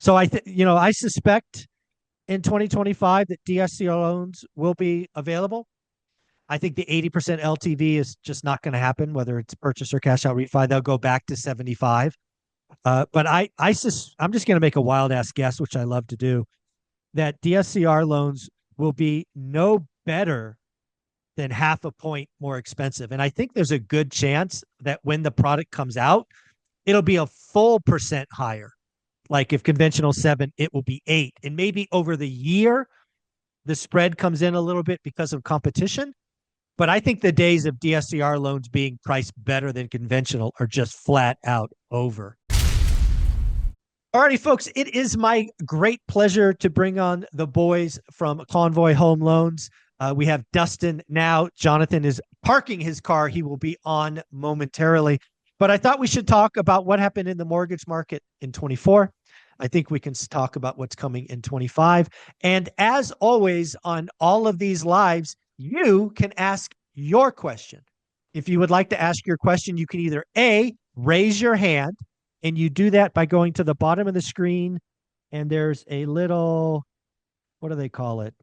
So I suspect in 2025 that DSCR loans will be available. I think the 80% LTV is just not going to happen, whether it's purchase or cash out refi. They'll go back to 75. But I'm just going to make a wild ass guess, which I love to do, that DSCR loans will be no better than half a point more expensive. And I think there's a good chance that when the product comes out, it'll be a full percent higher. Like if conventional 7, it will be 8. And maybe over the year, the spread comes in a little bit because of competition. But I think the days of DSCR loans being priced better than conventional are just flat out over. Alrighty, folks, it is my great pleasure to bring on the boys from Convoy Home Loans. We have Dustin now. Jonathan is parking his car. He will be on momentarily. But I thought we should talk about what happened in the mortgage market in 24. I think we can talk about what's coming in 25. And as always, on all of these lives, you can ask your question. If you would like to ask your question, you can either A, raise your hand, and you do that by going to the bottom of the screen, and there's a little, what do they call it?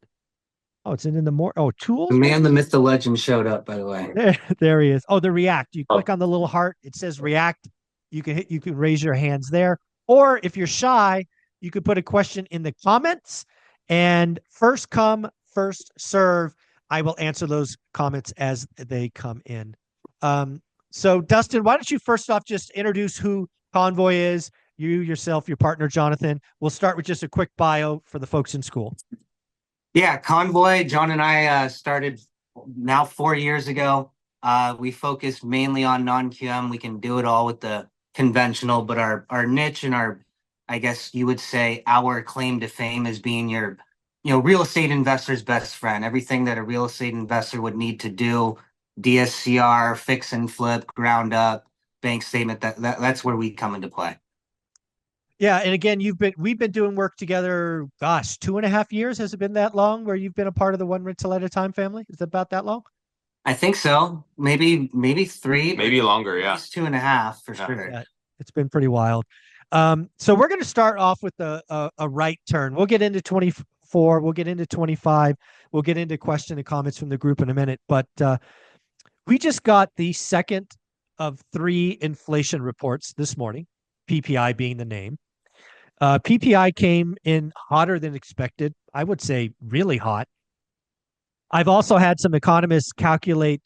Oh, it's in the tools. The man, the myth, the legend showed up, by the way. There he is. Oh, the react. You click on the little heart. It says react. You can raise your hands there. Or if you're shy, you could put a question in the comments, and first come, first serve. I will answer those comments as they come in. So Dustin, why don't you first off just introduce who Convoy is, you yourself, your partner, Jonathan. We'll start with just a quick bio for the folks in school. Yeah, Convoy, John and I started now 4 years ago. We focused mainly on non-QM. We can do it all with the conventional, but our niche and I guess you would say our claim to fame is being your, real estate investor's best friend. Everything that a real estate investor would need to do, DSCR, fix and flip, ground up, bank statement, that's where we come into play. Yeah, and again, we've been doing work together, gosh, 2.5 years. Has it been that long where you've been a part of the One Rental at a Time family? Is it about that long? I think so. Maybe 3, maybe longer. Yeah, it's 2.5 for sure. Yeah, it's been pretty wild. So we're going to start off with a right turn. We'll get into 24. We'll get into 25. We'll get into question and comments from the group in a minute. But we just got the second of 3 inflation reports this morning, PPI being the name. PPI came in hotter than expected. I would say really hot. I've also had some economists calculate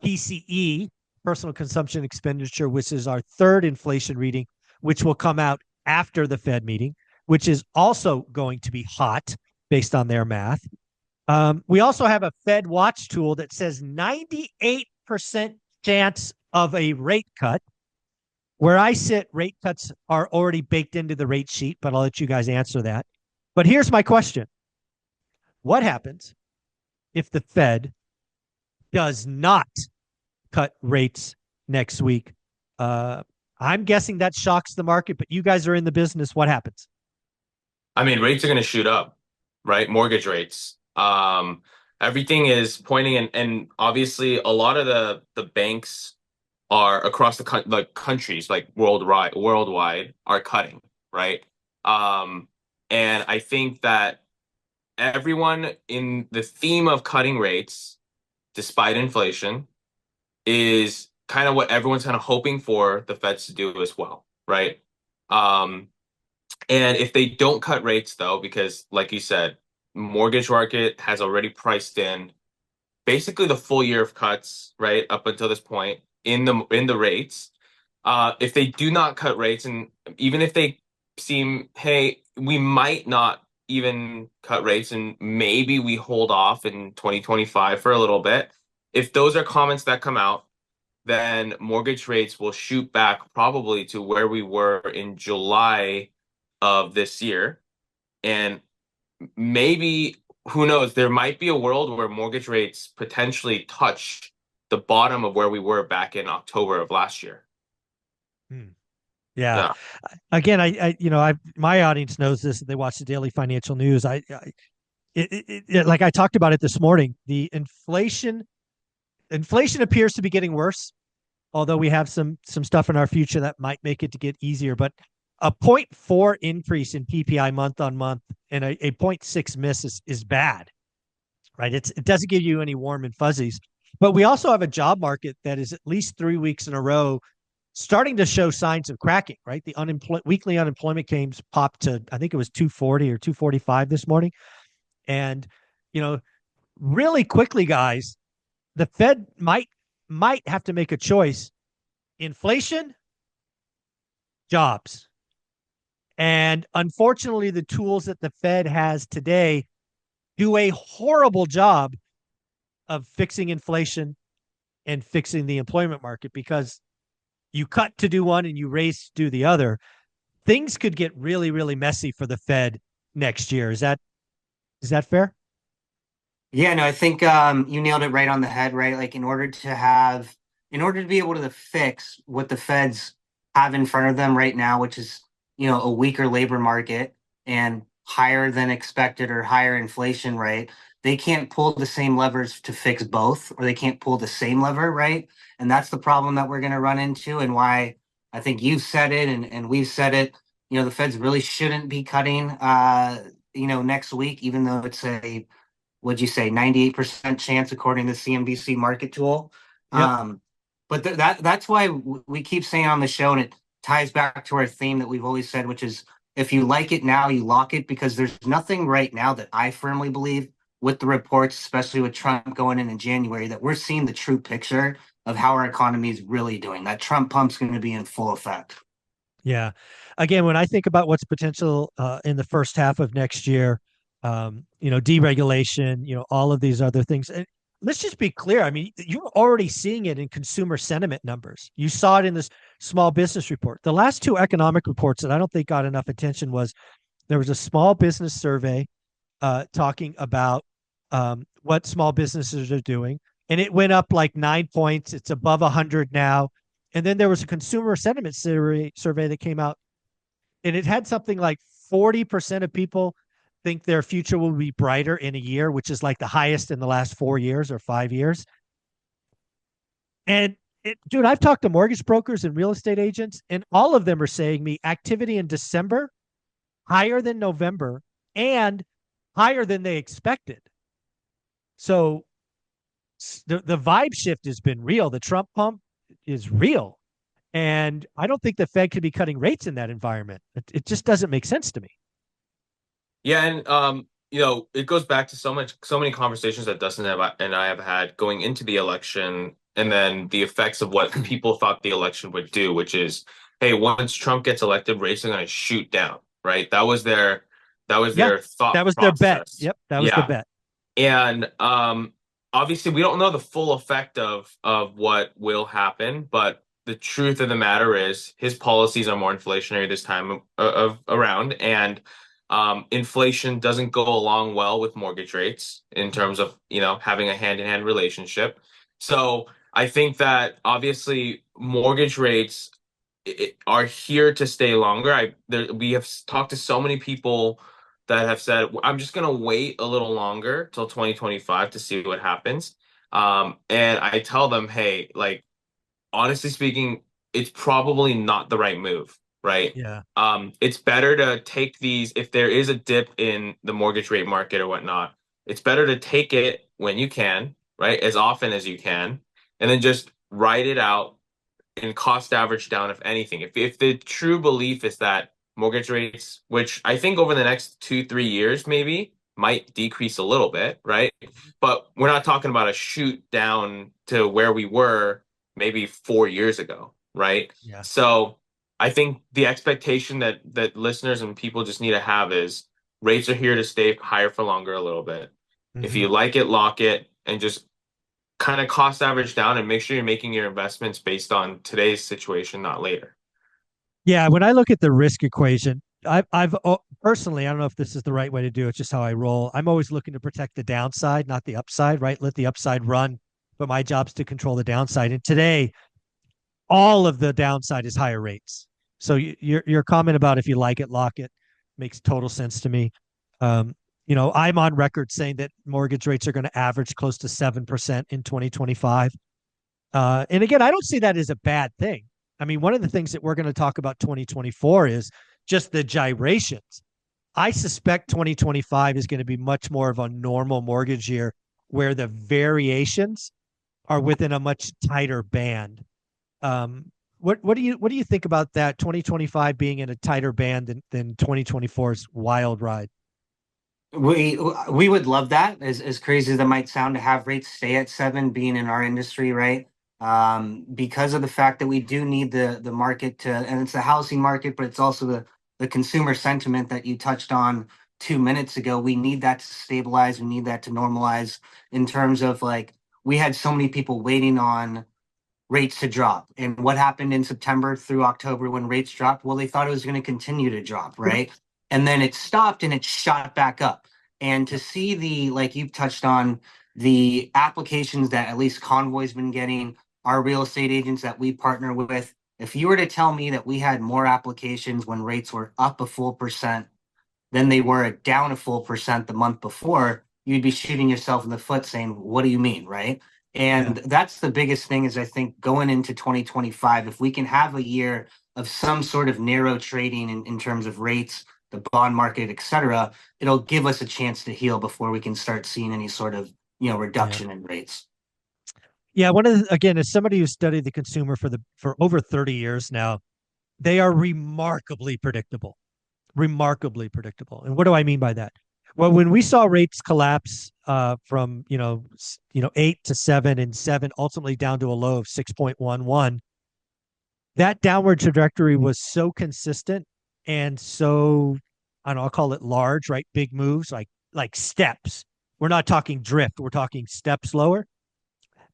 PCE, personal consumption expenditure, which is our third inflation reading, which will come out after the Fed meeting, which is also going to be hot based on their math. We also have a Fed watch tool that says 98% chance of a rate cut. Where I sit, rate cuts are already baked into the rate sheet, but I'll let you guys answer that. But here's my question. What happens if the Fed does not cut rates next week? I'm guessing that shocks the market, but you guys are in the business. What happens? I mean, rates are going to shoot up, right? Mortgage rates. Everything is pointing, and obviously a lot of the banks are across the countries, like worldwide are cutting, right? And I think that everyone in the theme of cutting rates, despite inflation, is kind of what everyone's kind of hoping for the Feds to do as well, right? And if they don't cut rates, though, because like you said, mortgage market has already priced in basically the full year of cuts, right, up until this point in the rates. If they do not cut rates, and even if they seem, hey, we might not even cut rates and maybe we hold off in 2025 for a little bit, if those are comments that come out, then mortgage rates will shoot back probably to where we were in July of this year. And maybe, who knows, there might be a world where mortgage rates potentially touch the bottom of where we were back in October of last year. Yeah. Again, my audience knows this. They watch the daily financial news. Like I talked about it this morning, the inflation appears to be getting worse, although we have some stuff in our future that might make it to get easier. But a 0.4 increase in PPI month on month and a 0.6 miss is bad, right? It doesn't give you any warm and fuzzies. But we also have a job market that is at least 3 weeks in a row starting to show signs of cracking, right? The weekly unemployment claims popped to, I think it was 240 or 245 this morning. And, really quickly, guys, the Fed might have to make a choice: inflation, jobs. And unfortunately, the tools that the Fed has today do a horrible job of fixing inflation and fixing the employment market, because you cut to do one and you raise to do the other. Things could get really, really messy for the Fed next year. Is that fair? Yeah, no, I think you nailed it right on the head, right? Like in order to be able to fix what the Feds have in front of them right now, which is, a weaker labor market and higher than expected or higher inflation, right? They can't pull the same levers to fix both, or they can't pull the same lever, right? And that's the problem that we're going to run into, and why I think you've said it and we've said it. The Feds really shouldn't be cutting, next week, even though it's would you say 98% chance according to CNBC market tool. Yep. But that's why we keep saying on the show, and it ties back to our theme that we've always said, which is, if you like it now, you lock it, because there's nothing right now that I firmly believe with the reports, especially with Trump going in January, that we're seeing the true picture of how our economy is really doing. That Trump pump's going to be in full effect. Yeah. Again, when I think about what's potential in the first half of next year, deregulation, all of these other things. And let's just be clear. I mean, you're already seeing it in consumer sentiment numbers. You saw it in this small business report. The last two economic reports that I don't think got enough attention was, there was a small business survey talking about what small businesses are doing, and it went up like 9 points. It's above 100 now. And then there was a consumer sentiment survey that came out, and it had something like 40% of people think their future will be brighter in a year, which is like the highest in the last 4 years or 5 years. And dude, I've talked to mortgage brokers and real estate agents, and all of them are saying me activity in December higher than November and higher than they expected. So the vibe shift has been real. The Trump pump is real. And I don't think the Fed could be cutting rates in that environment. It just doesn't make sense to me. Yeah, and it goes back to so many conversations that Dustin and I have had going into the election, and then the effects of what people thought the election would do, which is, hey, once Trump gets elected, rates are going to shoot down, right? That was their thought. That was process. their bet. Yep, that was the bet. And obviously, we don't know the full effect of what will happen, but the truth of the matter is his policies are more inflationary this time around, and inflation doesn't go along well with mortgage rates in terms of having a hand-in-hand relationship. So I think that obviously mortgage rates are here to stay longer. We have talked to so many people that have said, I'm just going to wait a little longer till 2025 to see what happens. And I tell them, hey, like, honestly speaking, it's probably not the right move, right? Yeah. It's better to take these, if there is a dip in the mortgage rate market or whatnot, it's better to take it when you can, right? As often as you can, and then just ride it out and cost average down, if anything. If the true belief is that mortgage rates, which I think over the next 2-3 years maybe might decrease a little bit, right? But we're not talking about a shoot down to where we were maybe 4 years ago, right? Yeah. So I think the expectation that listeners and people just need to have is rates are here to stay higher for longer a little bit. Mm-hmm. If you like it, lock it, and just kind of cost average down and make sure you're making your investments based on today's situation, not later. Yeah, when I look at the risk equation, I've personally, I don't know if this is the right way to do it, it's just how I roll. I'm always looking to protect the downside, not the upside, right? Let the upside run, but my job's to control the downside. And today, all of the downside is higher rates. So your comment about if you like it, lock it makes total sense to me. I'm on record saying that mortgage rates are going to average close to 7% in 2025. And again, I don't see that as a bad thing. I mean, one of the things that we're going to talk about 2024 is just the gyrations. I suspect 2025 is going to be much more of a normal mortgage year where the variations are within a much tighter band. Um, what do you think about that 2025 being in a tighter band than 2024's wild ride? We would love that, as crazy as that might sound, to have rates stay at 7, being in our industry, right? Because of the fact that we do need the market to, and it's the housing market, but it's also the consumer sentiment that you touched on 2 minutes ago. We need that to stabilize. We need that to normalize in terms of like we had so many people waiting on rates to drop. And what happened in September through October when rates dropped? Well, they thought it was going to continue to drop, right? And then it stopped and it shot back up. And to see the, like you've touched on, the applications that at least Convoy's been getting, our real estate agents that we partner with, if you were to tell me that we had more applications when rates were up a full percent than they were down a full percent the month before, you'd be shooting yourself in the foot saying, what do you mean, right? And that's the biggest thing is I think going into 2025, if we can have a year of some sort of narrow trading in terms of rates, the bond market, et cetera, it'll give us a chance to heal before we can start seeing any sort of, reduction in rates. Yeah, again, as somebody who studied the consumer for over 30 years now, they are remarkably predictable. Remarkably predictable. And what do I mean by that? Well, when we saw rates collapse from 8 to 7 and 7 ultimately down to a low of 6.11, that downward trajectory was so consistent and so, I don't know, I'll call it large, right? Big moves, like steps. We're not talking drift, we're talking steps lower.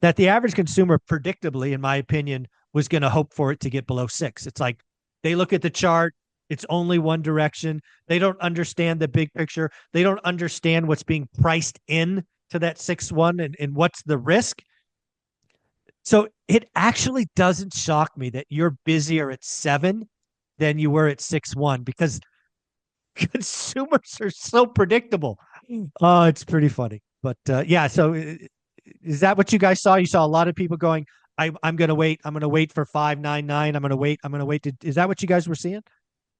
That the average consumer, predictably, in my opinion, was going to hope for it to get below 6. It's like they look at the chart, it's only one direction. They don't understand the big picture. They don't understand what's being priced in to that 6.1 and what's the risk. So it actually doesn't shock me that you're busier at 7 than you were at 6.1 because consumers are so predictable. Oh, it's pretty funny. But yeah, so is that what you guys saw? You saw a lot of people going, I'm going to wait. I'm going to wait for 5.99. I'm going to wait. I'm going to wait. Is that what you guys were seeing?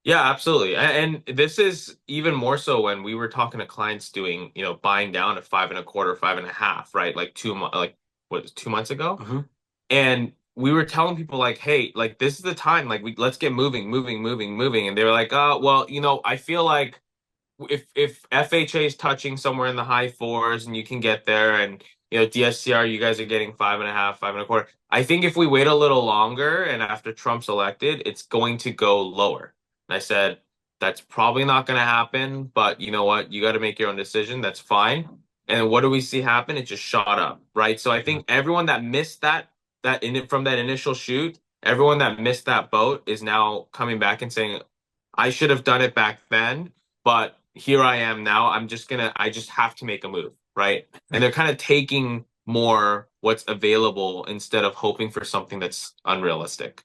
Yeah, absolutely. And this is even more so when we were talking to clients doing, buying down at 5.25, 5.5, right? Like like what, 2 months ago? Mm-hmm. And we were telling people like, hey, like this is the time, like let's get moving, moving, moving, moving. And they were like, well, I feel like if FHA is touching somewhere in the high 4s and you can get there, and Dscr, you guys are getting 5.5, 5.25. I think if we wait a little longer and after Trump's elected, it's going to go lower. And I said, that's probably not going to happen, but you know what? You got to make your own decision. That's fine. And what do we see happen? It just shot up, right? So I think everyone that missed from that initial shoot, everyone that missed that boat is now coming back and saying, I should have done it back then, but here I am now. I just have to make a move, right? And they're kind of taking more what's available instead of hoping for something that's unrealistic.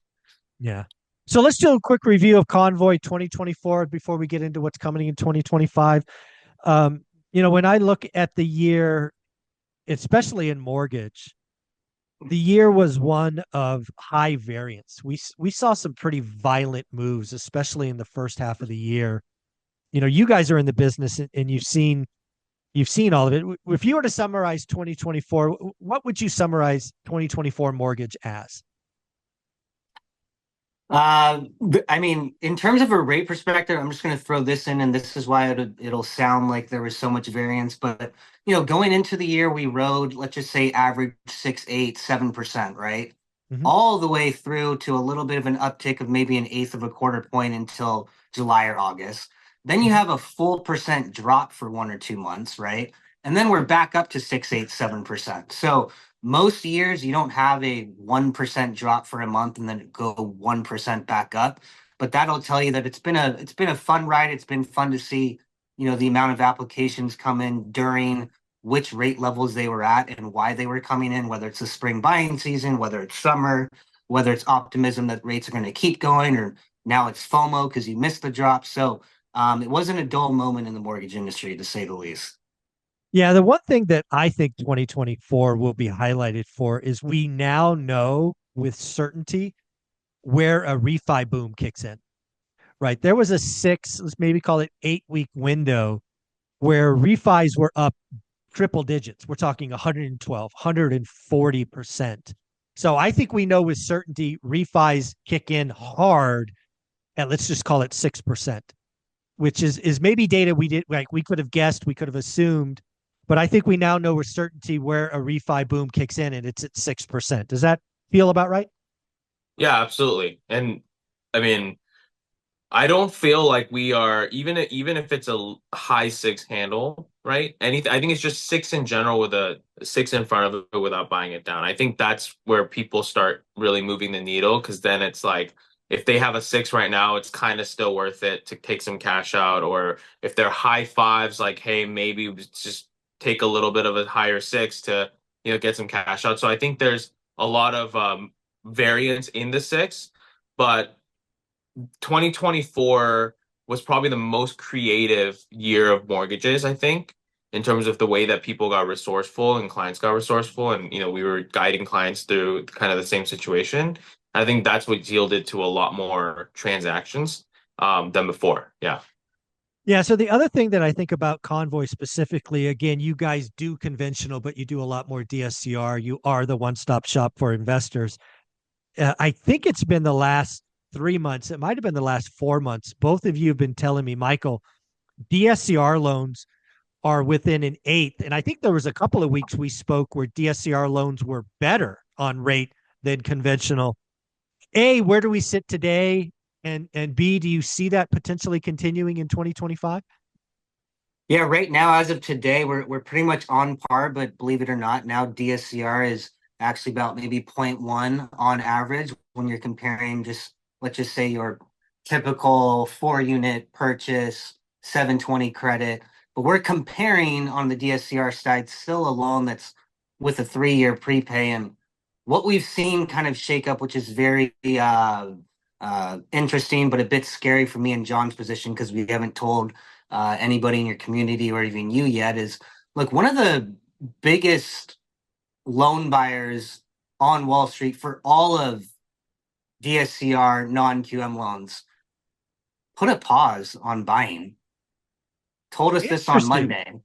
Yeah. So let's do a quick review of Convoy 2024 before we get into what's coming in 2025. When I look at the year, especially in mortgage, the year was one of high variance. We saw some pretty violent moves, especially in the first half of the year. You guys are in the business and you've seen all of it. If you were to summarize 2024, what would you summarize 2024 mortgage as? I mean, in terms of a rate perspective, I'm just going to throw this in, and this is why it'll sound like there was so much variance. But going into the year, we rode, let's just say, average 6, 8, 7%, right? Mm-hmm. All the way through to a little bit of an uptick of maybe 1/8 of a quarter point until July or August. Then you have a full percent drop for 1 or 2 months, right? And then we're back up to 6, 8, 7%. So most years you don't have a 1% drop for a month and then go 1% back up. But that'll tell you that it's been a fun ride. It's been fun to see, the amount of applications come in during which rate levels they were at and why they were coming in, whether it's the spring buying season, whether it's summer, whether it's optimism that rates are going to keep going, or now it's FOMO because you missed the drop. So it wasn't a dull moment in the mortgage industry, to say the least. Yeah, the one thing that I think 2024 will be highlighted for is we now know with certainty where a refi boom kicks in, right? There was a let's maybe call it 8-week window where refis were up triple digits. We're talking 112, 140%. So I think we know with certainty refis kick in hard at, let's just call it 6%, which is maybe data we could have guessed, we could have assumed, but I think we now know with certainty where a refi boom kicks in, and it's at 6%. Does that feel about right? Yeah, absolutely. And I mean, I don't feel like we are even if it's a high six handle, right? Anything, I think it's just six in general with a six in front of it without buying it down. I think that's where people start really moving the needle, because then it's like if they have a six right now, it's kind of still worth it to take some cash out. Or if they're high fives, like, hey, maybe just take a little bit of a higher six to, get some cash out. So I think there's a lot of variance in the six, but 2024 was probably the most creative year of mortgages, I think, in terms of the way that people got resourceful and clients got resourceful. And, we were guiding clients through kind of the same situation. I think that's what yielded to a lot more transactions than before. Yeah. Yeah. So the other thing that I think about Convoy specifically, again, you guys do conventional, but you do a lot more DSCR. You are the one-stop shop for investors. I think it's been the last 3 months. It might have been the last 4 months. Both of you have been telling me, Michael, DSCR loans are within an eighth. And I think there was a couple of weeks we spoke where DSCR loans were better on rate than conventional. A, where do we sit today? And B, do you see that potentially continuing in 2025? Yeah, right now, as of today, we're pretty much on par, but believe it or not, now DSCR is actually about maybe 0.1 on average when you're comparing just, let's just say, your typical 4-unit purchase, 720 credit. But we're comparing on the DSCR side still a loan that's with a 3-year prepay. And what we've seen kind of shake up, which is very interesting, but a bit scary for me in John's position, because we haven't told anybody in your community or even you yet, is look, one of the biggest loan buyers on Wall Street for all of DSCR non-QM loans put a pause on buying. Told us this on Monday.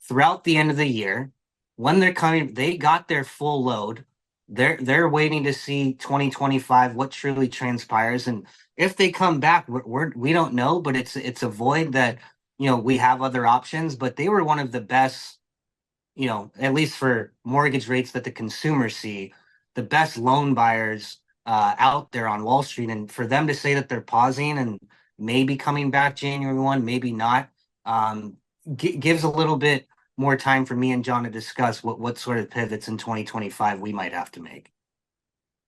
Throughout the end of the year, when they're coming, they got their full load. They're waiting to see 2025 what truly transpires, and if they come back, we don't know, but it's a void that we have other options. But they were one of the best, at least for mortgage rates that the consumers see, the best loan buyers out there on Wall Street. And for them to say that they're pausing and maybe coming back January 1, maybe not, gives a little bit more time for me and John to discuss what sort of pivots in 2025 we might have to make.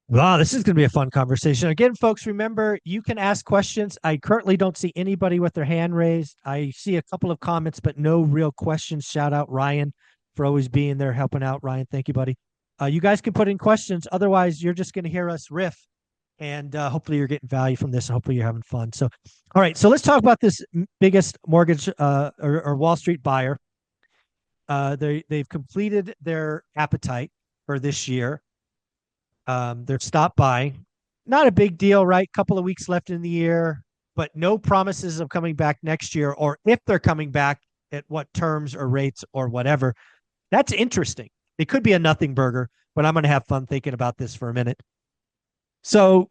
Wow, this is going to be a fun conversation. Again, folks, remember, you can ask questions. I currently don't see anybody with their hand raised. I see a couple of comments, but no real questions. Shout out Ryan for always being there, helping out. Ryan, thank you, buddy. You guys can put in questions. Otherwise, you're just going to hear us riff. And hopefully you're getting value from this. And hopefully you're having fun. So, all right. So let's talk about this biggest mortgage or Wall Street buyer. They've completed their appetite for this year. They're stopped buying. Not a big deal, right? Couple of weeks left in the year, but no promises of coming back next year, or if they're coming back, at what terms or rates or whatever. That's interesting. It could be a nothing burger, but I'm going to have fun thinking about this for a minute. So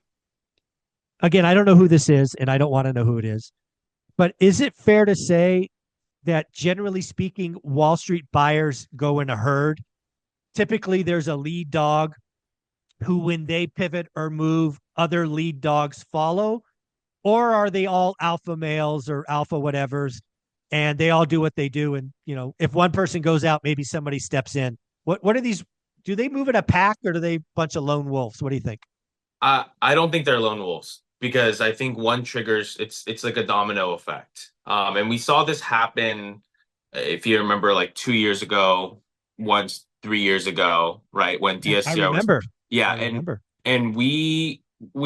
again, I don't know who this is, and I don't want to know who it is, but is it fair to say that generally speaking, Wall Street buyers go in a herd? Typically, there's a lead dog who, when they pivot or move, other lead dogs follow? Or are they all alpha males or alpha whatevers, and they all do what they do? And, if one person goes out, maybe somebody steps in. What are these? Do they move in a pack, or do they a bunch of lone wolves? What do you think? I don't think they're lone wolves, because I think one triggers, it's like a domino effect. And we saw this happen, if you remember, like 2 years ago, once 3 years ago, right? When DSCR I remember. Yeah, I remember. and we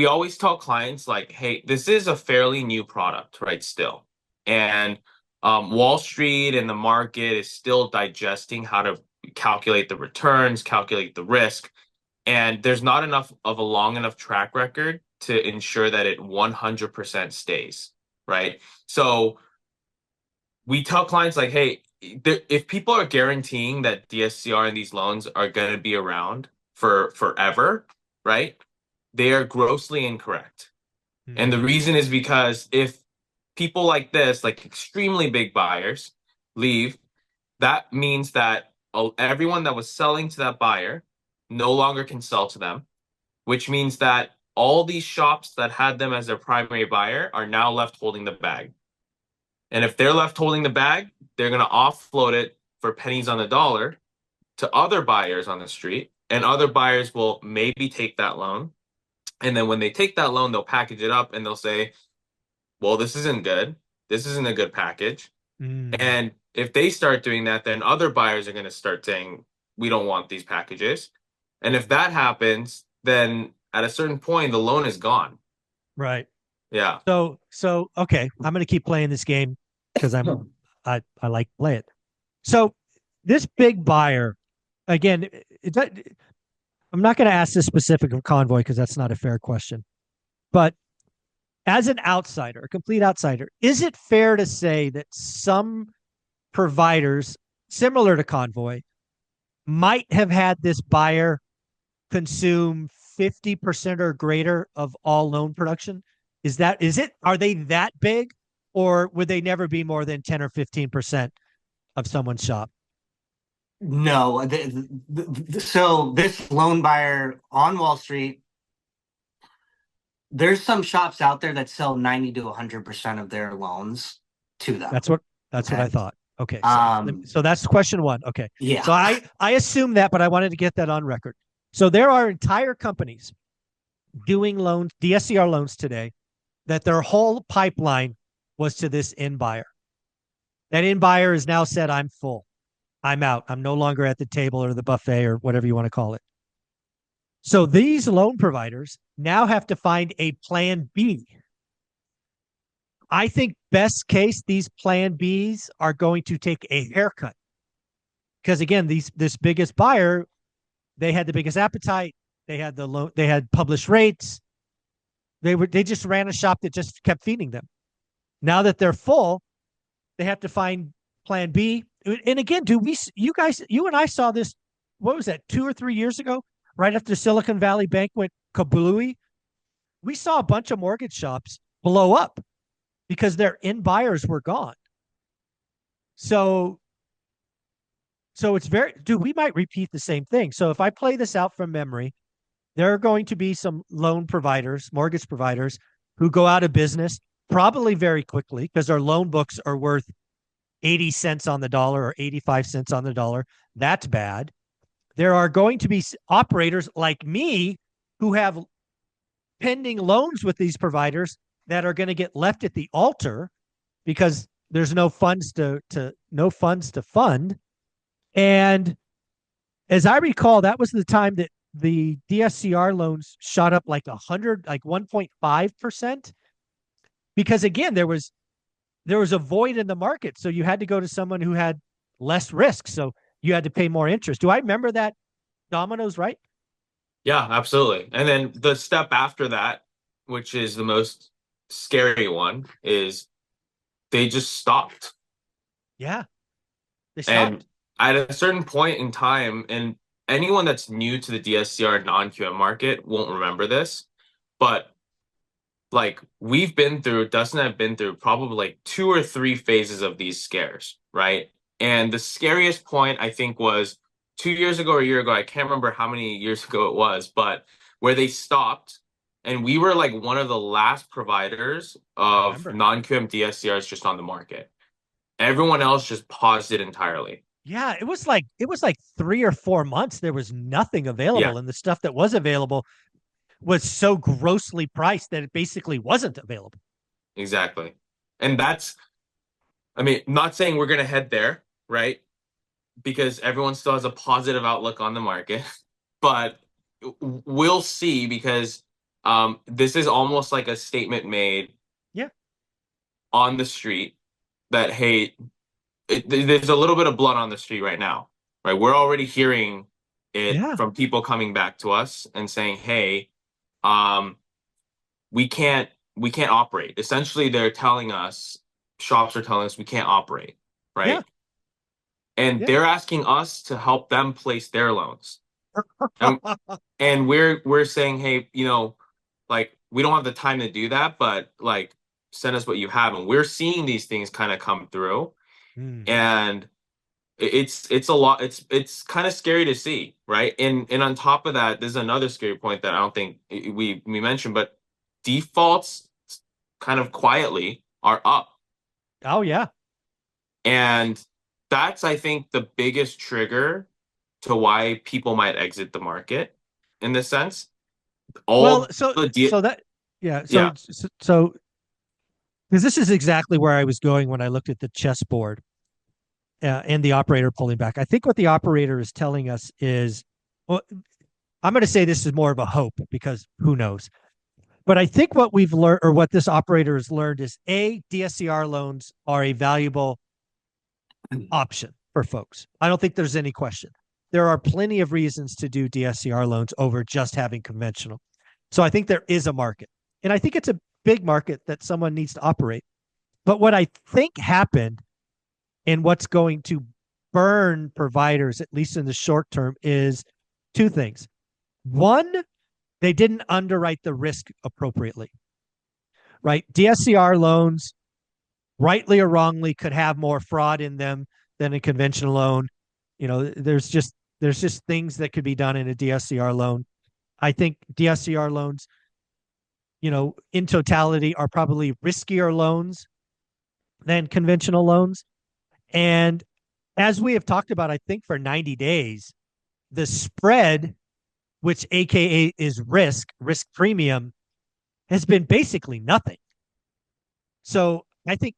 always tell clients, like, hey, this is a fairly new product, right? Still. And Wall Street and the market is still digesting how to calculate the returns, calculate the risk. And there's not enough of a long enough track record to ensure that it 100% stays, right? So we tell clients like, hey, if people are guaranteeing that DSCR and these loans are going to be around for forever, right? They are grossly incorrect. And the reason is because if people like this, like extremely big buyers, leave, that means that everyone that was selling to that buyer no longer can sell to them, which means that all these shops that had them as their primary buyer are now left holding the bag. And if they're left holding the bag, they're going to offload it for pennies on the dollar to other buyers on the street. And other buyers will maybe take that loan. And then when they take that loan, they'll package it up and they'll say, well, this isn't good. This isn't a good package. And if they start doing that, then other buyers are going to start saying, we don't want these packages. And if that happens, then at a certain point, the loan is gone. Right. Yeah. So okay, I'm going to keep playing this game because I like to play it. So this big buyer, again, I'm not going to ask this specific of Convoy because that's not a fair question. But as an outsider, a complete outsider, is it fair to say that some providers similar to Convoy might have had this buyer consume 50% or greater of all loan production? Is it? Are they that big, or would they never be more than 10 or 15% of someone's shop? No. So this loan buyer on Wall Street, there's some shops out there that sell 90 to 100% of their loans to them. That's what I thought. Okay. So that's question one. Okay. Yeah. So I assume that, but I wanted to get that on record. So there are entire companies doing loans, DSCR loans today, that their whole pipeline was to this end buyer. That end buyer has now said, I'm full. I'm out. I'm no longer at the table or the buffet or whatever you want to call it. So these loan providers now have to find a plan B. I think best case, these plan Bs are going to take a haircut. Because again, this biggest buyer, they had the biggest appetite. They had the loan, they had published rates. They just ran a shop that just kept feeding them. Now that they're full, they have to find plan B. And again, you and I saw this, what was that, 2 or 3 years ago, right after Silicon Valley Bank went kablooey? We saw a bunch of mortgage shops blow up because their end buyers were gone. So it's we might repeat the same thing. So if I play this out from memory, there are going to be some loan providers, mortgage providers, who go out of business probably very quickly because their loan books are worth 80 cents on the dollar or 85 cents on the dollar. That's bad. There are going to be operators like me who have pending loans with these providers that are going to get left at the altar because there's no funds to fund. And as I recall, that was the time that the DSCR loans shot up like 1.5%. Because again, there was a void in the market. So you had to go to someone who had less risk. So you had to pay more interest. Do I remember that dominoes right? Yeah, absolutely. And then the step after that, which is the most scary one, is they just stopped. Yeah. They stopped. And at a certain point in time, and anyone that's new to the DSCR non-QM market won't remember this, but like Dustin and I have been through probably like 2 or 3 phases of these scares, right? And the scariest point I think was 2 years ago or a year ago. I can't remember how many years ago it was, but where they stopped, and we were like one of the last providers of non-QM DSCRs just on the market. Everyone else just paused it entirely. Yeah, it was like 3 or 4 months. There was nothing available, and the stuff that was available was so grossly priced that it basically wasn't available. Exactly. And not saying we're going to head there, right? Because everyone still has a positive outlook on the market, but we'll see because this is almost like a statement made on the street that, hey, there's a little bit of blood on the street right now, right? We're already hearing it from people coming back to us and saying, hey, we can't we can't operate. Essentially, they're telling us, shops are telling us we can't operate, right? Yeah. And Yeah. they're asking us to help them place their loans. And, and we're saying, hey, like we don't have the time to do that, but like send us what you have. And we're seeing these things kind of come through. Mm. And it's a lot. It's kind of scary to see, right? And on top of that, there's another scary point that I don't think we mentioned, but defaults kind of quietly are up. Oh yeah. And that's, I think, the biggest trigger to why people might exit the market in this sense. Well, All so the so that yeah, yeah, so because this is exactly where I was going when I looked at the chessboard and the operator pulling back. I think what the operator is telling us is, well, I'm going to say this is more of a hope because who knows. But I think what we've learned, or what this operator has learned, is DSCR loans are a valuable option for folks. I don't think there's any question. There are plenty of reasons to do DSCR loans over just having conventional. So I think there is a market. And I think it's a big market that someone needs to operate. But what I think happened and what's going to burn providers, at least in the short term, is two things. One, they didn't underwrite the risk appropriately, right? DSCR loans, rightly or wrongly, could have more fraud in them than a conventional loan. There's just things that could be done in a DSCR loan. I think DSCR loans, in totality, are probably riskier loans than conventional loans. And as we have talked about, I think for 90 days, the spread, which AKA is risk premium, has been basically nothing. So I think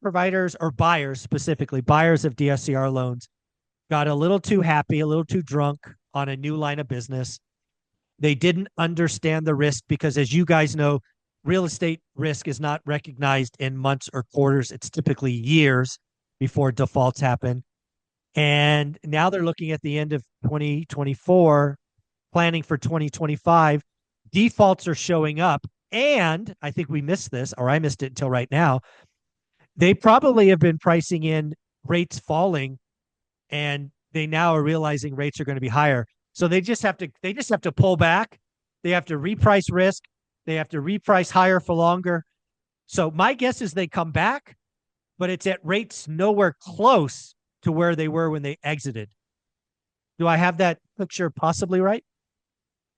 providers or buyers, specifically buyers of DSCR loans, got a little too happy, a little too drunk on a new line of business. They didn't understand the risk because, as you guys know, real estate risk is not recognized in months or quarters. It's typically years before defaults happen. And now they're looking at the end of 2024, planning for 2025. Defaults are showing up. And I think we missed this, or I missed it until right now. They probably have been pricing in rates falling, and they now are realizing rates are going to be higher. So they just have to pull back. They have to reprice risk. They have to reprice higher for longer. So my guess is they come back, but it's at rates nowhere close to where they were when they exited. Do I have that picture possibly right?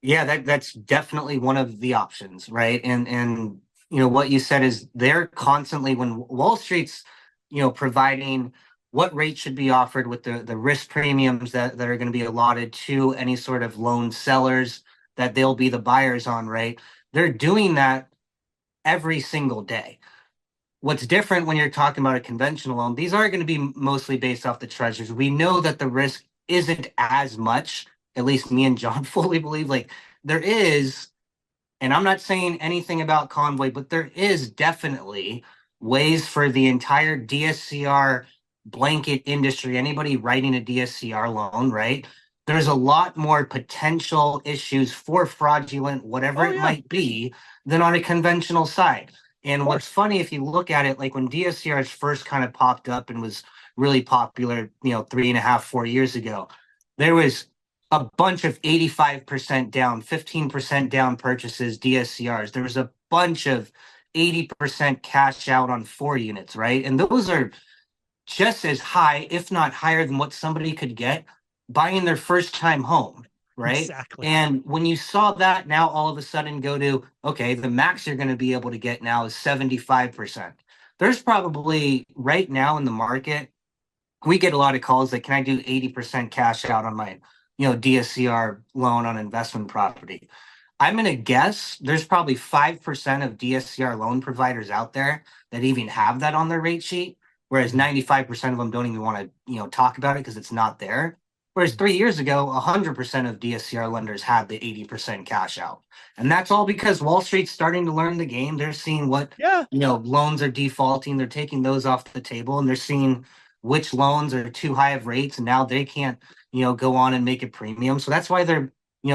Yeah, that's definitely one of the options, right? And what you said is they're constantly, when Wall Street's providing what rate should be offered with the risk premiums that are going to be allotted to any sort of loan sellers that they'll be the buyers on, right? They're doing that every single day. What's different when you're talking about a conventional loan, these are going to be mostly based off the treasuries. We know that the risk isn't as much, at least me and John fully believe. Like there is, and I'm not saying anything about Convoy, but there is definitely ways for the entire DSCR blanket industry, anybody writing a DSCR loan, right? There's a lot more potential issues for fraudulent, whatever it might be, than on a conventional side. And what's funny, if you look at it, like when DSCRs first kind of popped up and was really popular, 3.5, 4 years ago, there was a bunch of 85% down, 15% down purchases, DSCRs. There was a bunch of 80% cash out on 4 units, right? And those are just as high, if not higher, than what somebody could get buying their first time home, right? Exactly. And when you saw that now all of a sudden go to, okay, the max you're going to be able to get now is 75%. There's probably right now in the market, we get a lot of calls like, can I do 80% cash out on my, DSCR loan on investment property? I'm going to guess there's probably 5% of DSCR loan providers out there that even have that on their rate sheet, whereas 95% of them don't even want to, talk about it because it's not there. Whereas 3 years ago, 100% of DSCR lenders had the 80% cash out. And that's all because Wall Street's starting to learn the game. They're seeing what, loans are defaulting. They're taking those off the table, and they're seeing which loans are too high of rates. And now they can't, go on and make a premium. So that's why they're,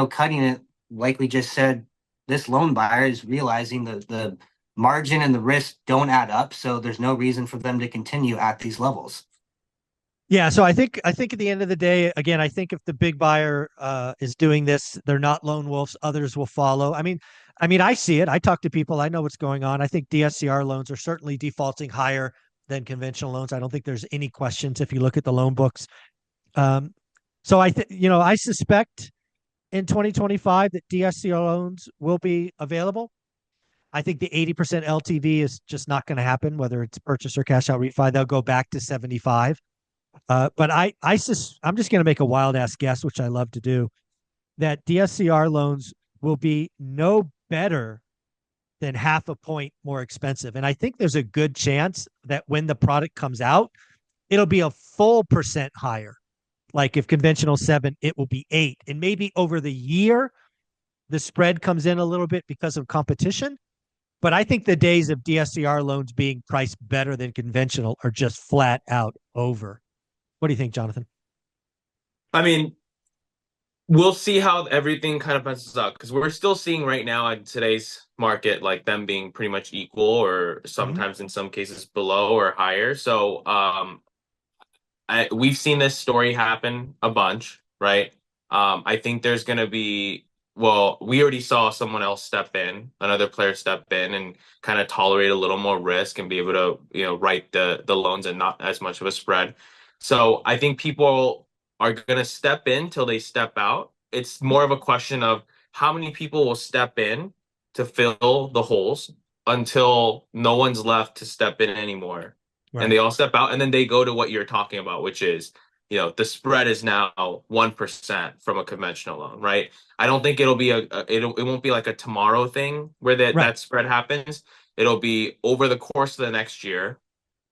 cutting it. Like we just said, this loan buyer is realizing the margin and the risk don't add up. So there's no reason for them to continue at these levels. Yeah, so I think at the end of the day, again, I think if the big buyer is doing this, they're not lone wolves. Others will follow. I see it. I talk to people. I know what's going on. I think DSCR loans are certainly defaulting higher than conventional loans. I don't think there's any questions if you look at the loan books. So I suspect in 2025 that DSCR loans will be available. I think the 80% LTV is just not going to happen, whether it's purchase or cash out refi. They'll go back to 75. But I'm just going to make a wild ass guess, which I love to do, that DSCR loans will be no better than half a point more expensive. And I think there's a good chance that when the product comes out, it'll be a full percent higher. Like if conventional 7, it will be 8. And maybe over the year, the spread comes in a little bit because of competition. But I think the days of DSCR loans being priced better than conventional are just flat out over. What do you think, Jonathan? I mean, we'll see how everything kind of messes up because we're still seeing right now in today's market, like them being pretty much equal or sometimes in some cases below or higher. So, we've seen this story happen a bunch, right? I think there's going to be, well, we already saw someone else step in, another player step in and kind of tolerate a little more risk and be able to, write the loans and not as much of a spread. So I think people are going to step in till they step out. It's more of a question of how many people will step in to fill the holes until no one's left to step in anymore. Right. And they all step out and then they go to what you're talking about, which is, the spread is now 1% from a conventional loan, right? I don't think it'll be it won't be like a tomorrow thing where that spread happens. It'll be over the course of the next year.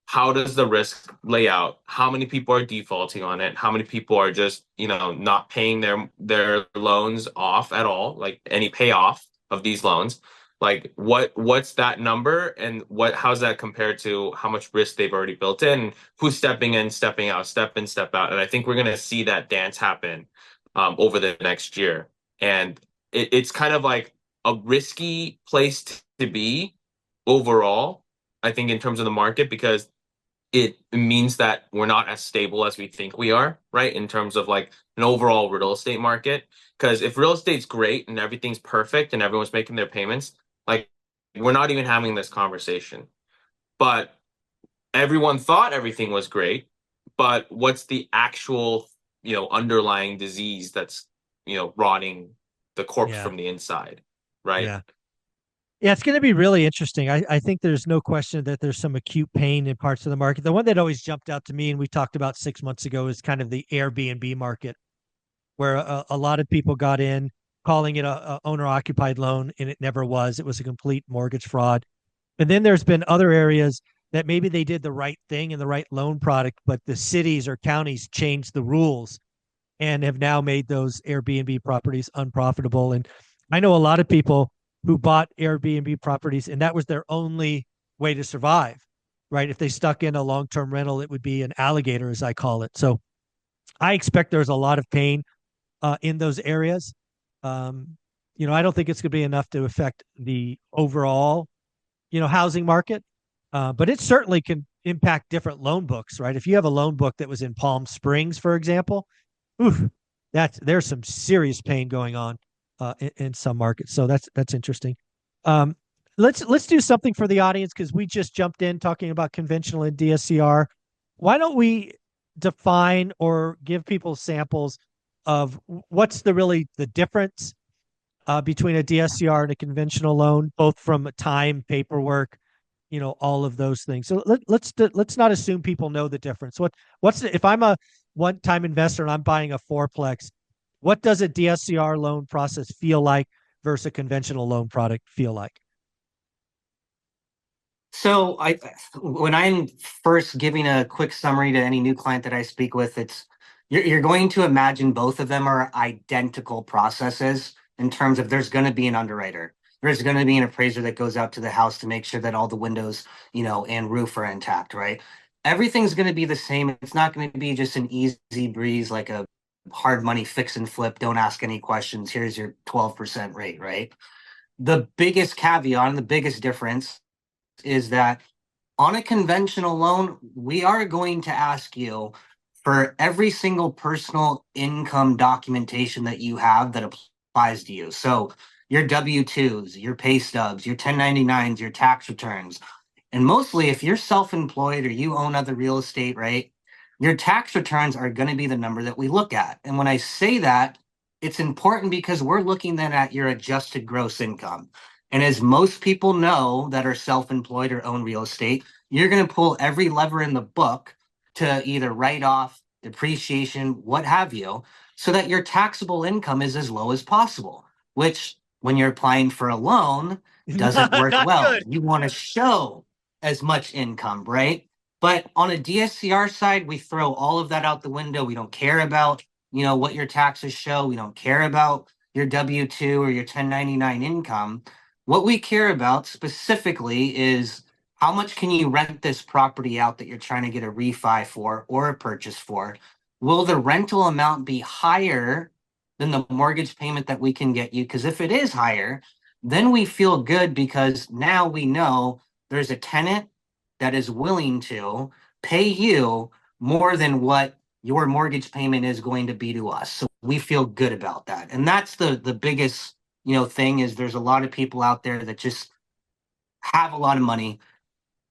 How does the risk lay out? How many people are defaulting on it? How many people are just, not paying their loans off at all, like any payoff of these loans? Like what's that number and how's that compared to how much risk they've already built in? Who's stepping in, stepping out, step in, step out? And I think we're gonna see that dance happen over the next year. And it's kind of like a risky place to be overall, I think, in terms of the market, because it means that we're not as stable as we think we are, right? In terms of like an overall real estate market. Because if real estate's great and everything's perfect and everyone's making their payments, like we're not even having this conversation. But everyone thought everything was great. But what's the actual, underlying disease that's, rotting the corpse from the inside, right? Yeah. Yeah, it's going to be really interesting. I think there's no question that there's some acute pain in parts of the market. The one that always jumped out to me, and we talked about 6 months ago, is kind of the Airbnb market, where a lot of people got in calling it a owner-occupied loan, and it never was. It was a complete mortgage fraud. And then there's been other areas that maybe they did the right thing in the right loan product, but the cities or counties changed the rules and have now made those Airbnb properties unprofitable. And I know a lot of people who bought Airbnb properties and that was their only way to survive, right? If they stuck in a long-term rental, it would be an alligator, as I call it. So I expect there's a lot of pain in those areas. I don't think it's going to be enough to affect the overall, housing market, but it certainly can impact different loan books, right? If you have a loan book that was in Palm Springs, for example, there's some serious pain going on in some markets. So that's interesting. Let's do something for the audience because we just jumped in talking about conventional and DSCR. Why don't we define or give people samples of what's the difference between a DSCR and a conventional loan, both from time, paperwork, all of those things. So let's not assume people know the difference. If I'm a one-time investor and I'm buying a fourplex, what does a DSCR loan process feel like versus a conventional loan product feel like? So when I'm first giving a quick summary to any new client that I speak with, you're going to imagine both of them are identical processes in terms of there's going to be an underwriter. There's going to be an appraiser that goes out to the house to make sure that all the windows, and roof are intact, right? Everything's going to be the same. It's not going to be just an easy breeze, like a hard money fix and flip. Don't ask any questions. Here's your 12% rate, right? The biggest caveat and the biggest difference is that on a conventional loan, we are going to ask you for every single personal income documentation that you have that applies to you. So your W-2s, your pay stubs, your 1099s, your tax returns. And mostly if you're self-employed or you own other real estate, right? Your tax returns are going to be the number that we look at. And when I say that, it's important because we're looking then at your adjusted gross income. And as most people know that are self-employed or own real estate, you're going to pull every lever in the book to either write off, depreciation, what have you, so that your taxable income is as low as possible, which when you're applying for a loan doesn't work Not well. good. You want to show as much income, right? But on a DSCR side, we throw all of that out the window. We don't care about, what your taxes show. We don't care about your W-2 or your 1099 income. What we care about specifically is how much can you rent this property out that you're trying to get a refi for or a purchase for? Will the rental amount be higher than the mortgage payment that we can get you? Because if it is higher, then we feel good because now we know there's a tenant that is willing to pay you more than what your mortgage payment is going to be to us. So we feel good about that. And that's the biggest, thing is there's a lot of people out there that just have a lot of money,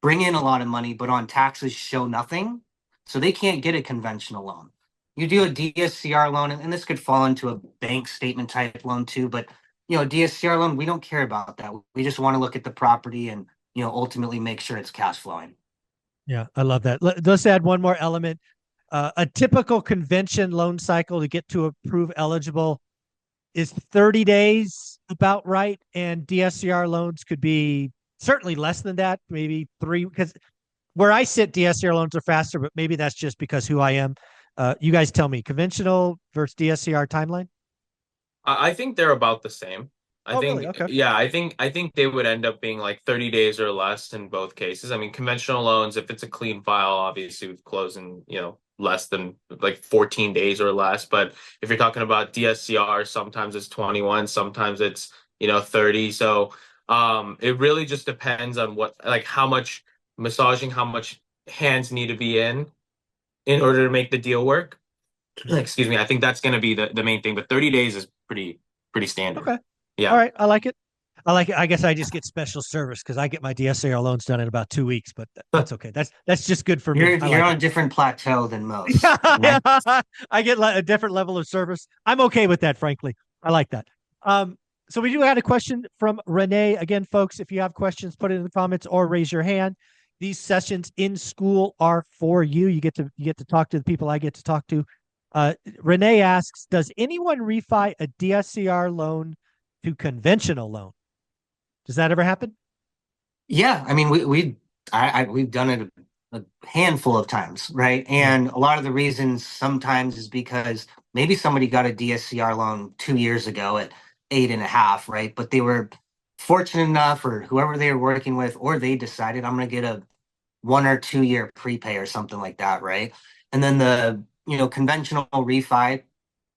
bring in a lot of money, but on taxes show nothing. So they can't get a conventional loan. You do a DSCR loan, and this could fall into a bank statement type loan too, but DSCR loan, we don't care about that. We just want to look at the property and ultimately make sure it's cash flowing. Yeah, I love that. Let's add one more element. A typical convention loan cycle to get to approve eligible is 30 days, about right. And DSCR loans could be certainly less than that, maybe 3, because where I sit, DSCR loans are faster, but maybe that's just because who I am. You guys tell me, conventional versus DSCR timeline? I think they're about the same. I Oh, really? think, Okay. yeah, I think they would end up being like 30 days or less in both cases. I mean, conventional loans, if it's a clean file, obviously would close in, less than like 14 days or less. But if you're talking about DSCR, sometimes it's 21, sometimes it's, 30. So it really just depends on what, like how much massaging, how much hands need to be in order to make the deal work. Excuse me. I think that's going to be the main thing, but 30 days is pretty standard. Okay. All Yeah. right. I like it. I like it. I guess I just get special service because I get my DSCR loans done in about 2 weeks, but that's okay. That's just good for me. You're I you're like on it. a different plateau than most. Yeah, I get a different level of service. I'm okay with that, frankly. I like that. So we do have a question from Renee. Again, folks, if you have questions, put it in the comments or raise your hand. These sessions in school are for you. You get to talk to the people I get to talk to. Renee asks, does anyone refi a DSCR loan to conventional loan? Does that ever happen? Yeah, I mean, we've done it a handful of times, right? Yeah. And a lot of the reasons sometimes is because maybe somebody got a DSCR loan 2 years ago at 8.5, right? But they were fortunate enough, or whoever they were working with, or they decided I'm going to get a 1 or 2 year prepay or something like that, right? And then the conventional refi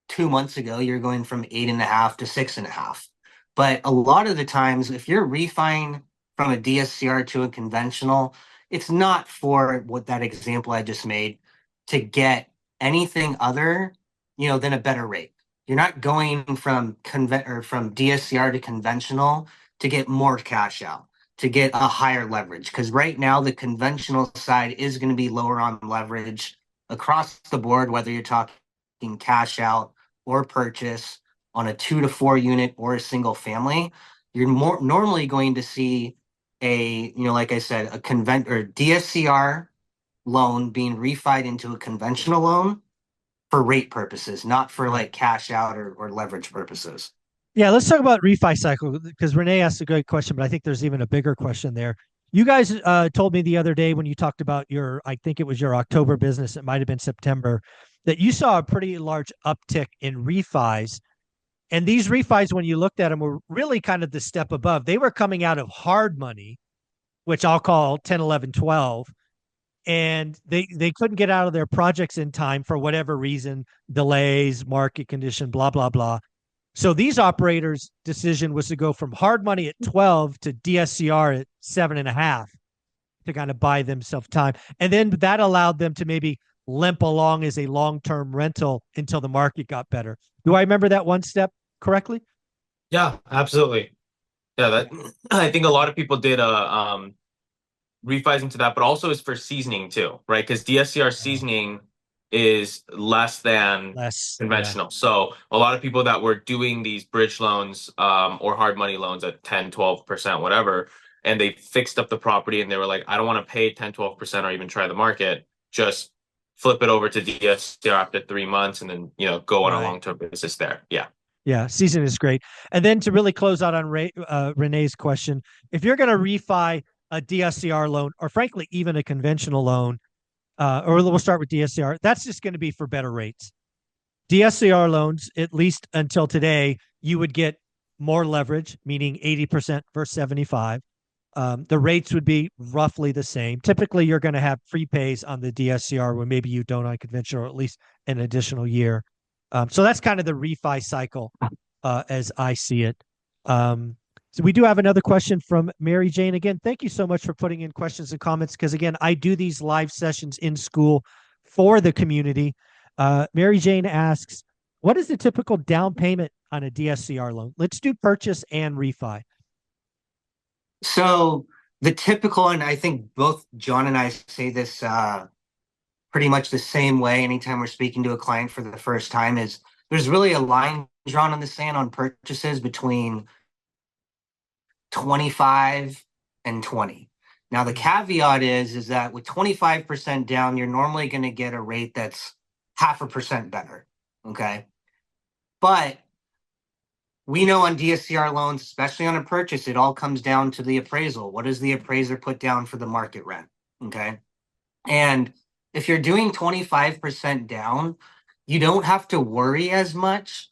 2 months ago, you're going from 8.5 to 6.5. But a lot of the times, if you're refining from a DSCR to a conventional, it's not for what that example I just made to get anything other, than a better rate. You're not going from from DSCR to conventional to get more cash out, to get a higher leverage. Because right now the conventional side is going to be lower on leverage across the board, whether you're talking cash out or purchase on a 2 to 4 unit or a single family. You're more normally going to see like I said, a convent or DSCR loan being refied into a conventional loan for rate purposes, not for like cash out or leverage purposes. Yeah, let's talk about refi cycle because Renee asked a great question, but I think there's even a bigger question there. You guys told me the other day when you talked about I think it was your October business, it might have been September, that you saw a pretty large uptick in refis. And these refis, when you looked at them, were really kind of the step above. They were coming out of hard money, which I'll call 10, 11, 12, and they couldn't get out of their projects in time for whatever reason, delays, market condition, blah, blah, blah. So these operators' decision was to go from hard money at 12 to DSCR at 7.5 to kind of buy themselves time. And then that allowed them to maybe limp along as a long-term rental until the market got better. Do I remember that one step correctly? Yeah, absolutely. Yeah, that I think a lot of people did refis into that, but also is for seasoning too, right? Because DSCR seasoning is less than Less, yeah. conventional. So a lot of people that were doing these bridge loans or hard money loans at 10, 12%, whatever, and they fixed up the property and they were like, I don't want to pay 10, 12% or even try the market. Just flip it over to DSCR after 3 months and then, go on a Right. long-term basis there. Yeah. Yeah, season is great. And then to really close out on Renee's question, if you're going to refi a DSCR loan, or frankly, even a conventional loan, or we'll start with DSCR, that's just going to be for better rates. DSCR loans, at least until today, you would get more leverage, meaning 80% versus 75. The rates would be roughly the same. Typically, you're going to have prepays on the DSCR when maybe you don't on conventional, or at least an additional year. So that's kind of the refi cycle as I see it. So we do have another question from Mary Jane. Again, thank you so much for putting in questions and comments because, again, I do these live sessions in school for the community. Mary Jane asks, what is the typical down payment on a DSCR loan? Let's do purchase and refi. So the typical, and I think both John and I say this pretty much the same way anytime we're speaking to a client for the first time, is there's really a line drawn on the sand on purchases between 25 and 20. Now the caveat is that with 25% down, you're normally going to get a rate that's 0.5% better. Okay. But we know on DSCR loans, especially on a purchase, it all comes down to the appraisal. What does the appraiser put down for the market rent? Okay. And if you're doing 25% down, you don't have to worry as much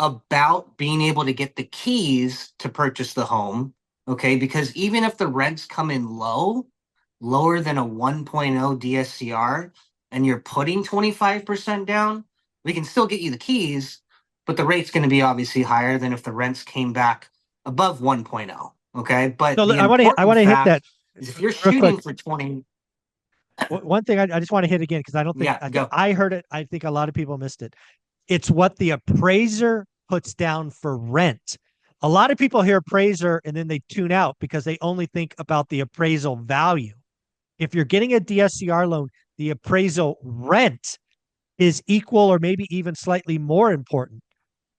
about being able to get the keys to purchase the home. Okay. Because even if the rents come in lower than a 1.0 DSCR, and you're putting 25% down, we can still get you the keys, but the rate's going to be obviously higher than if the rents came back above 1.0. Okay. But So the I want to hit that. is if you're Real shooting quick. for 20. One thing I just want to hit again because I don't think I heard it. I think a lot of people missed it. It's what the appraiser puts down for rent. A lot of people hear appraiser and then they tune out because they only think about the appraisal value. If you're getting a DSCR loan, the appraisal rent is equal or maybe even slightly more important.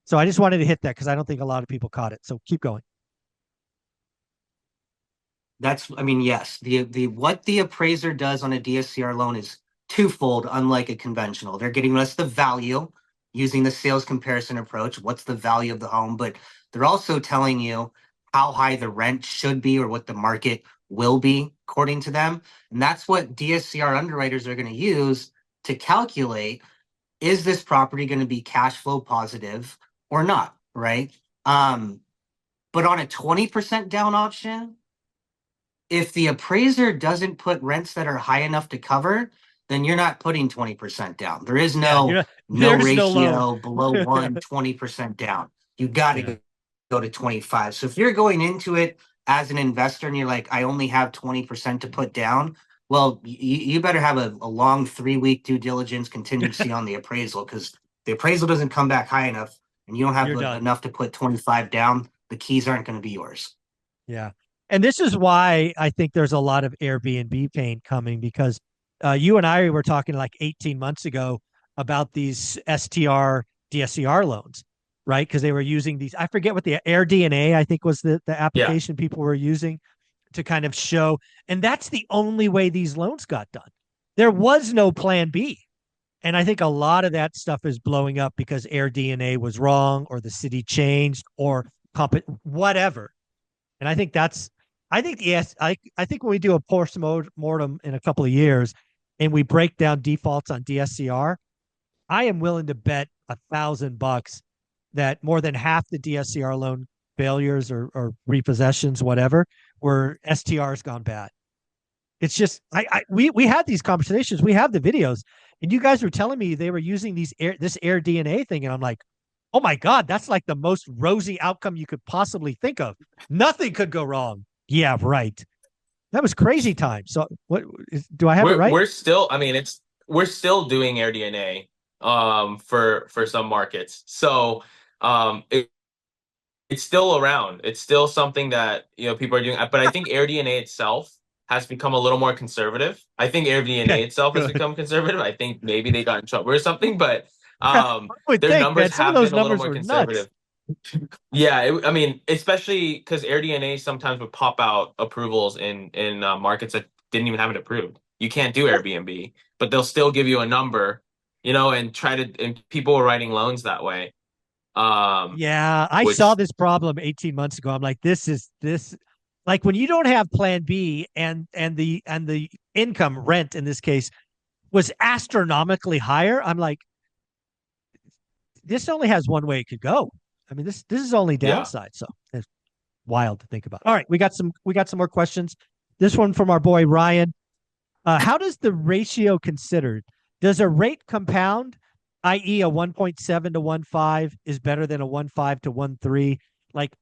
So I just wanted to hit that because I don't think a lot of people caught it. So keep going. Yes, the what the appraiser does on a DSCR loan is twofold, unlike a conventional. They're getting us the value using the sales comparison approach. What's the value of the home? But they're also telling you how high the rent should be or what the market will be according to them. And that's what DSCR underwriters are going to use to calculate, is this property going to be cash flow positive or not, right? But on a 20% down option, if the appraiser doesn't put rents that are high enough to cover, then you're not putting 20% down. There is no ratio below 20% down. You got to go to 25. So if you're going into it as an investor and you're like, I only have 20% to put down, well, you better have a long 3-week due diligence contingency on the appraisal, because the appraisal doesn't come back high enough and you don't have enough to put 25 down. The keys aren't going to be yours. Yeah. And this is why I think there's a lot of Airbnb pain coming, because you and I were talking like 18 months ago about these STR DSCR loans, right? Because they were using these, I forget what the AirDNA, I think was the application people were using to kind of show. And that's the only way these loans got done. There was no plan B. And I think a lot of that stuff is blowing up because AirDNA was wrong, or the city changed, or whatever. And I think I think when we do a post-mortem in a couple of years and we break down defaults on DSCR, I am willing to bet $1,000 that more than half the DSCR loan failures or repossessions, whatever, were STRs gone bad. It's just we had these conversations. We have the videos, and you guys were telling me they were using this AirDNA thing, and I'm like, Oh my God, that's like the most rosy outcome you could possibly think of. Nothing could go wrong. Yeah, right. That was crazy time. So do I have it right? We're still, I mean, we're still doing AirDNA for some markets. So it's still around. It's still something that, people are doing. But I think AirDNA itself has become a little more conservative. I think Okay, AirDNA itself has good. become conservative. I think maybe they got in trouble or something, but I would their think, man, numbers some of have those been a little numbers more were nuts. conservative. Yeah, I mean, especially because AirDNA sometimes would pop out approvals in markets that didn't even have it approved. You can't do Airbnb, but they'll still give you a number, and and people were writing loans that way. Yeah, I saw Which this problem 18 months ago. I'm like, this like when you don't have plan B and the income rent in this case was astronomically higher. I'm like, this only has one way it could go. I mean, this is only Yeah. downside. So it's wild to think about. All right, we got some more questions. This one from our boy Ryan. How does the ratio considered? Does a rate compound, i.e., a 1.7 to 1.5 is better than a 1.5 to 1.3? Like,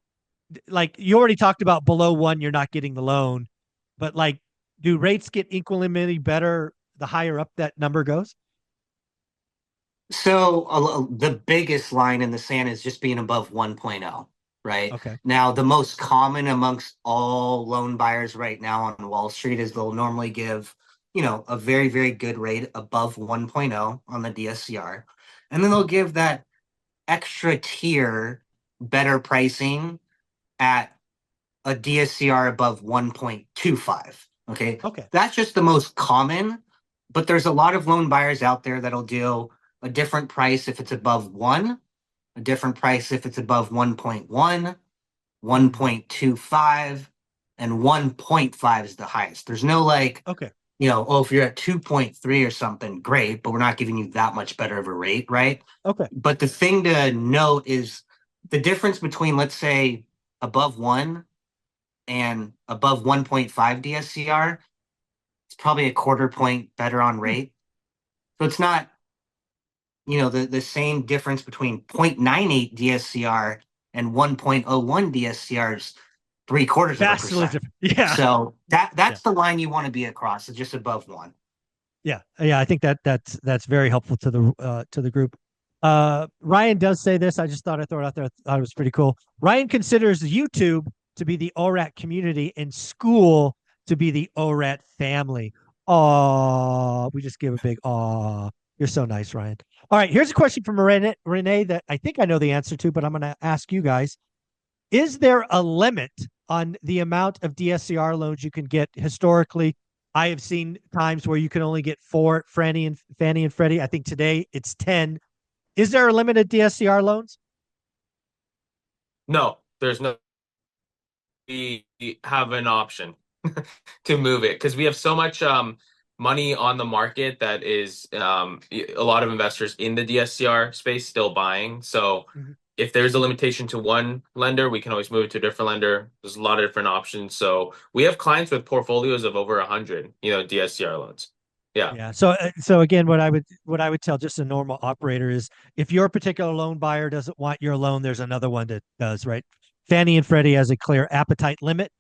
like you already talked about below one, you're not getting the loan, but like, do rates get equally better the higher up that number goes? So the biggest line in the sand is just being above 1.0, right? Okay. Now, the most common amongst all loan buyers right now on Wall Street is they'll normally give, a very, very good rate above 1.0 on the DSCR. And then they'll give that extra tier better pricing at a DSCR above 1.25. Okay. Okay. That's just the most common, but there's a lot of loan buyers out there that'll do a different price if it's above one, a different price if it's above 1.1, Mm, 1.25, and 1.5 is the highest. There's no like, okay. oh, if you're at 2.3 or something, great, but we're not giving you that much better of a rate, right? Okay. But the thing to note is the difference between, let's say, above one and above 1.5 DSCR, it's probably a quarter point better on Hmm. rate. So it's not, the same difference between 0.98 DSCR and 1.01 DSCR is three quarters of a Vastly percent. different. Yeah. So Yeah. that's the line you want to be across, is just above one. Yeah. Yeah. I think that's very helpful to the group. Ryan does say this. I just thought I'd throw it out there. I thought it was pretty cool. Ryan considers YouTube to be the ORaaT community and school to be the ORaaT family. Oh, we just give a big aw. You're so nice, Ryan. All right, here's a question from Renee that I think I know the answer to, but I'm going to ask you guys. Is there a limit on the amount of DSCR loans you can get historically? I have seen times where you can only get 4 Fannie and Freddie. I think today it's 10. Is there a limited DSCR loans? no, there's no we have an option to move it because we have so much money on the market that is a lot of investors in the DSCR space still buying. So Mhm. if there's a limitation to one lender, we can always move it to a different lender. There's a lot of different options. So we have clients with portfolios of over 100, DSCR loans. Yeah. Yeah. So again, what I would tell just a normal operator is if your particular loan buyer doesn't want your loan, there's another one that does, right? Fannie and Freddie has a clear appetite limit,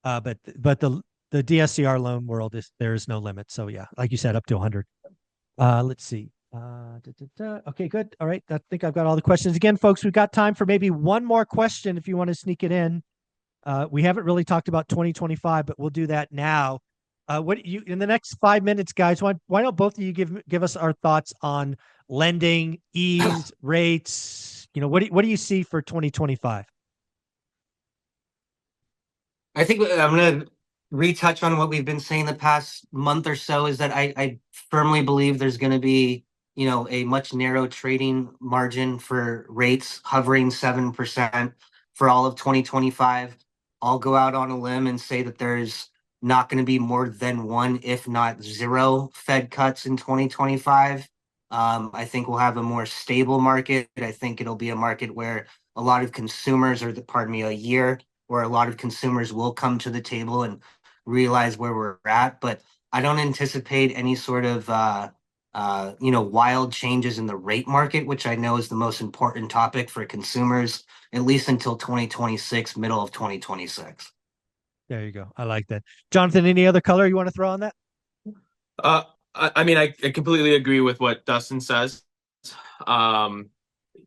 but the DSCR loan world is there is no limit. So yeah, like you said, up to 100. Let's see. Okay, good. All right. I think I've got all the questions. Again, folks, we've got time for maybe one more question if you want to sneak it in. We haven't really talked about 2025, but we'll do that now. What you in the next 5 minutes, guys? Why don't both of you give us our thoughts on lending, ease, rates? What do you see for 2025? I think I'm going to retouch on what we've been saying the past month or so, is that I firmly believe there's going to be, a much narrow trading margin for rates hovering 7% for all of 2025. I'll go out on a limb and say that there's not going to be more than one, if not zero, Fed cuts in 2025. I think we'll have a more stable market. I think it'll be a market where a lot of consumers, or pardon me, a year where a lot of consumers will come to the table and realize where we're at. But I don't anticipate any sort of wild changes in the rate market, which I know is the most important topic for consumers, at least until 2026, middle of 2026. There you go. I like that. Jonathan, any other color you want to throw on that? Uh, I mean, I completely agree with what Dustin says. Um,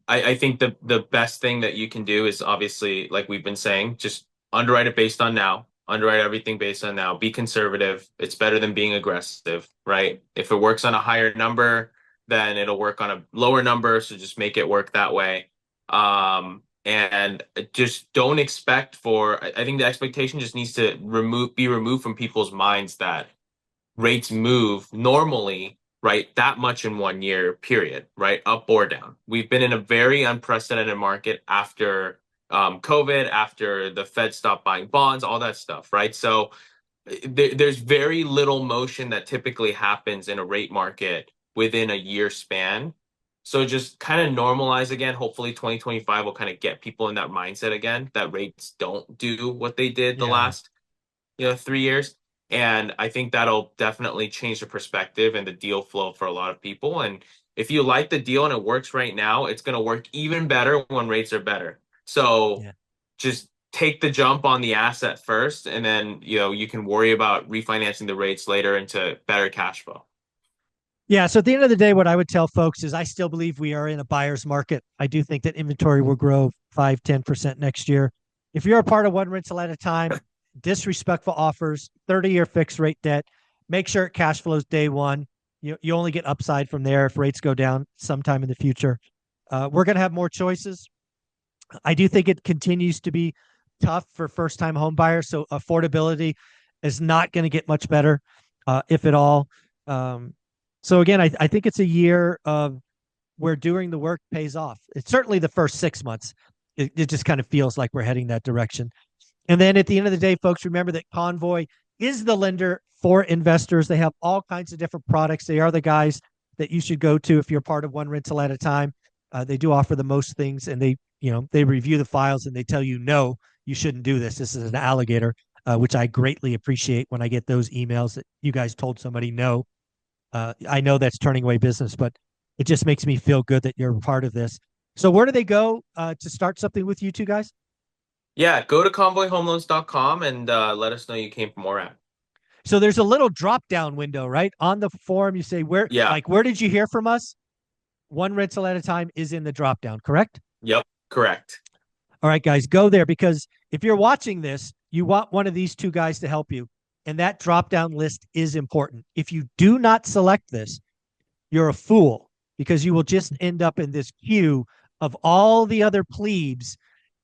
I think the best thing that you can do is obviously, like we've been saying, just underwrite it based on now. Underwrite everything based on now. Be conservative. It's better than being aggressive, right? If it works on a higher number, then it'll work on a lower number. So just make it work that way. And just don't expect for, I think the expectation just needs to be removed from people's minds that rates move normally, right, that much in 1 year period, right, up or down. We've been in a very unprecedented market after COVID, after the Fed stopped buying bonds, all that stuff, right? So there's very little motion that typically happens in a rate market within a year span. So just kind of normalize again. Hopefully 2025 will kind of get people in that mindset again, that rates don't do what they did the Yeah. last 3 years. And I think that'll definitely change the perspective and the deal flow for a lot of people. And if you like the deal and it works right now, it's going to work even better when rates are better. So Yeah. just take the jump on the asset first, and then you can worry about refinancing the rates later into better cash flow. Yeah. So at the end of the day, what I would tell folks is I still believe we are in a buyer's market. I do think that inventory will grow 5-10% next year. If you're a part of one rental at a time, disrespectful offers, 30-year fixed rate debt, make sure it cash flows day one. You only get upside from there if rates go down sometime in the future. We're going to have more choices. I do think it continues to be tough for first-time home buyers. So affordability is not going to get much better, if at all. So again, I think it's a year of where doing the work pays off. It's certainly the first 6 months. It just kind of feels like we're heading that direction. And then at the end of the day, folks, remember that Convoy is the lender for investors. They have all kinds of different products. They are the guys that you should go to if you're part of one rental at a time. They do offer the most things, and they review the files and they tell you, no, you shouldn't do this. This is an alligator, which I greatly appreciate when I get those emails that you guys told somebody no. I know that's turning away business, but it just makes me feel good that you're a part of this. So where do they go to start something with you two guys? Yeah, go to convoyhomeloans.com and let us know you came from ORaaT. So there's a little drop down window, right? On the form, you say where did you hear from us? One rental at a time is in the drop down, correct? Yep, correct. All right, guys, go there, because if you're watching this, you want one of these two guys to help you. And that drop down list is important. If you do not select this, you're a fool, because you will just end up in this queue of all the other plebes,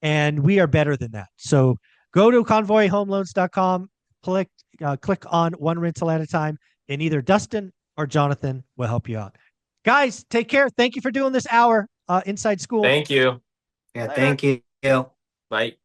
and we are better than that. So go to convoyhomeloans.com, click on one rental at a time, and either Dustin or Jonathan will help you out. Guys, take care. Thank you for doing this hour inside school. Thank you. Yeah, Later. thank you. Bye.